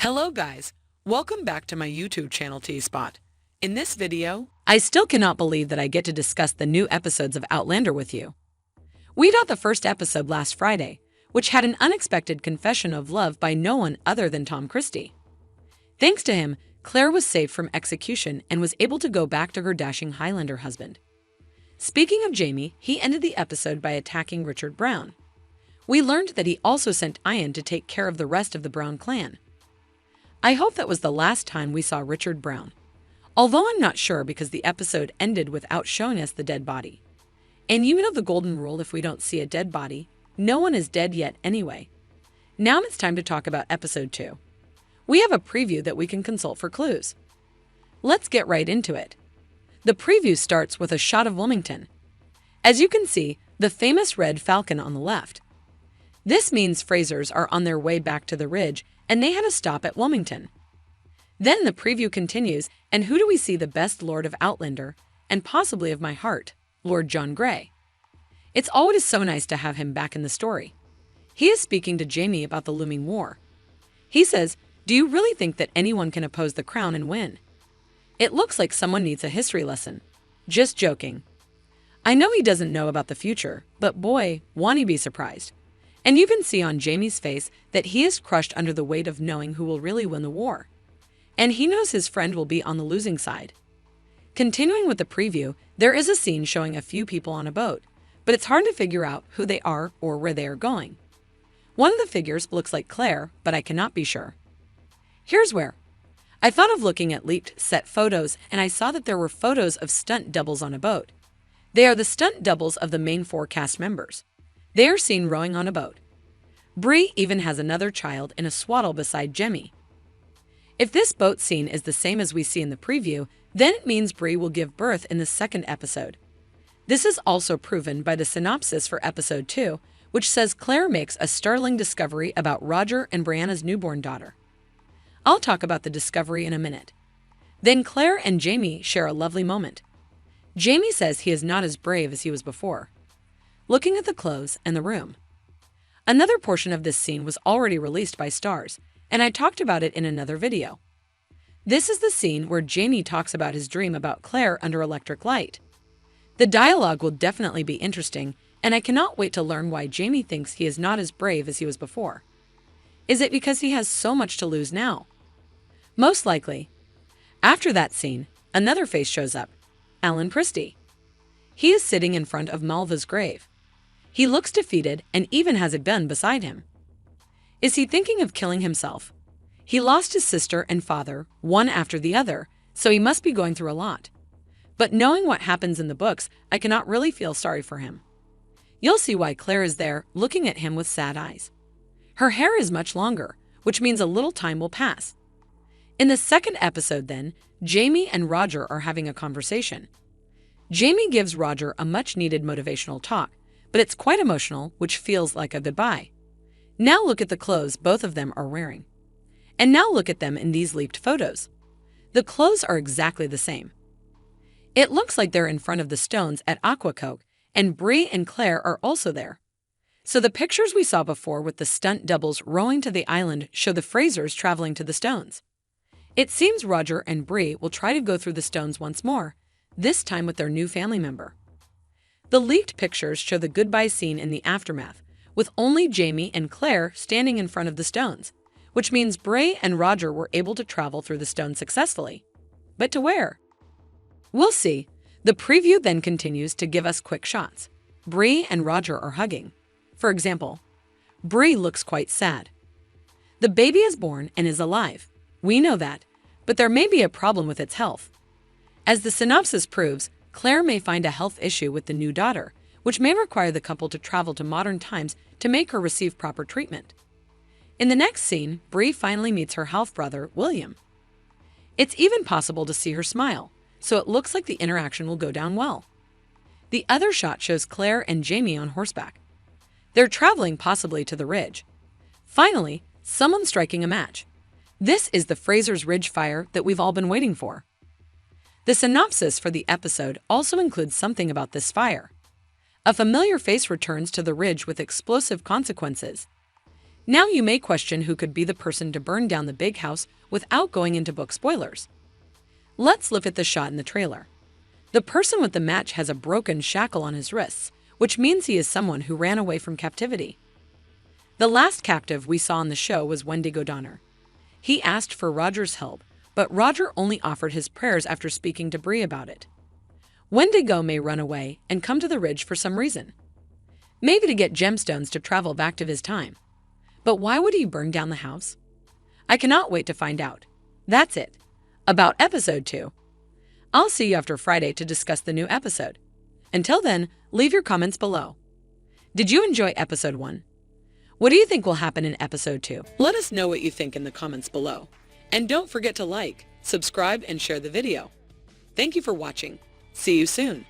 Hello guys, welcome back to my YouTube channel T-Spot. In this video, I still cannot believe that I get to discuss the new episodes of Outlander with you. We got the first episode last Friday, which had an unexpected confession of love by no one other than Tom Christie. Thanks to him, Claire was saved from execution and was able to go back to her dashing Highlander husband. Speaking of Jamie, he ended the episode by attacking Richard Brown. We learned that he also sent Ian to take care of the rest of the Brown clan. I hope that was the last time we saw Richard Brown, although I'm not sure because the episode ended without showing us the dead body. And you know the golden rule: if we don't see a dead body, no one is dead yet anyway. Now it's time to talk about episode 2. We have a preview that we can consult for clues. Let's get right into it. The preview starts with a shot of Wilmington. As you can see, the famous red falcon on the left. This means Frasers are on their way back to the ridge, and they had a stop at Wilmington. Then the preview continues, and who do we see? The best Lord of Outlander, and possibly of my heart, Lord John Grey. It's always so nice to have him back in the story. He is speaking to Jamie about the looming war. He says, "Do you really think that anyone can oppose the crown and win? It looks like someone needs a history lesson." Just joking. I know he doesn't know about the future, but boy, won't he be surprised. And you can see on Jamie's face that he is crushed under the weight of knowing who will really win the war. And he knows his friend will be on the losing side. Continuing with the preview, there is a scene showing a few people on a boat, but it's hard to figure out who they are or where they are going. One of the figures looks like Claire, but I cannot be sure. Here's where. I thought of looking at leaked set photos, and I saw that there were photos of stunt doubles on a boat. They are the stunt doubles of the main 4 cast members. They are seen rowing on a boat. Bree even has another child in a swaddle beside Jemmy. If this boat scene is the same as we see in the preview, then it means Bree will give birth in the second episode. This is also proven by the synopsis for episode 2, which says Claire makes a startling discovery about Roger and Brianna's newborn daughter. I'll talk about the discovery in a minute. Then Claire and Jamie share a lovely moment. Jamie says he is not as brave as he was before. Looking at the clothes and the room. Another portion of this scene was already released by Stars, and I talked about it in another video. This is the scene where Jamie talks about his dream about Claire under electric light. The dialogue will definitely be interesting, and I cannot wait to learn why Jamie thinks he is not as brave as he was before. Is it because he has so much to lose now? Most likely. After that scene, another face shows up, Alan Christie. He is sitting in front of Malva's grave. He looks defeated and even has a gun beside him. Is he thinking of killing himself? He lost his sister and father, one after the other, so he must be going through a lot. But knowing what happens in the books, I cannot really feel sorry for him. You'll see why Claire is there, looking at him with sad eyes. Her hair is much longer, which means a little time will pass. In the second episode then, Jamie and Roger are having a conversation. Jamie gives Roger a much-needed motivational talk, but it's quite emotional, which feels like a goodbye. Now look at the clothes both of them are wearing. And now look at them in these leaked photos. The clothes are exactly the same. It looks like they're in front of the stones at Aquacoke, and Bree and Claire are also there. So the pictures we saw before with the stunt doubles rowing to the island show the Frasers traveling to the stones. It seems Roger and Bree will try to go through the stones once more, this time with their new family member. The leaked pictures show the goodbye scene in the aftermath, with only Jamie and Claire standing in front of the stones, which means Bree and Roger were able to travel through the stones successfully. But to where? We'll see. The preview then continues to give us quick shots. Bree and Roger are hugging. For example, Bree looks quite sad. The baby is born and is alive. We know that, but there may be a problem with its health. As the synopsis proves, Claire may find a health issue with the new daughter, which may require the couple to travel to modern times to make her receive proper treatment. In the next scene, Bree finally meets her half-brother, William. It's even possible to see her smile, so it looks like the interaction will go down well. The other shot shows Claire and Jamie on horseback. They're traveling possibly to the ridge. Finally, someone striking a match. This is the Frasers Ridge fire that we've all been waiting for. The synopsis for the episode also includes something about this fire. A familiar face returns to the ridge with explosive consequences. Now you may question who could be the person to burn down the big house without going into book spoilers. Let's look at the shot in the trailer. The person with the match has a broken shackle on his wrists, which means he is someone who ran away from captivity. The last captive we saw on the show was Wendigo Donner. He asked for Roger's help, but Roger only offered his prayers after speaking to Bree about it. Wendigo may run away and come to the ridge for some reason. Maybe to get gemstones to travel back to his time. But why would he burn down the house? I cannot wait to find out. That's it. About episode 2. I'll see you after Friday to discuss the new episode. Until then, leave your comments below. Did you enjoy episode 1? What do you think will happen in episode 2? Let us know what you think in the comments below. And don't forget to like, subscribe, and share the video. Thank you for watching. See you soon.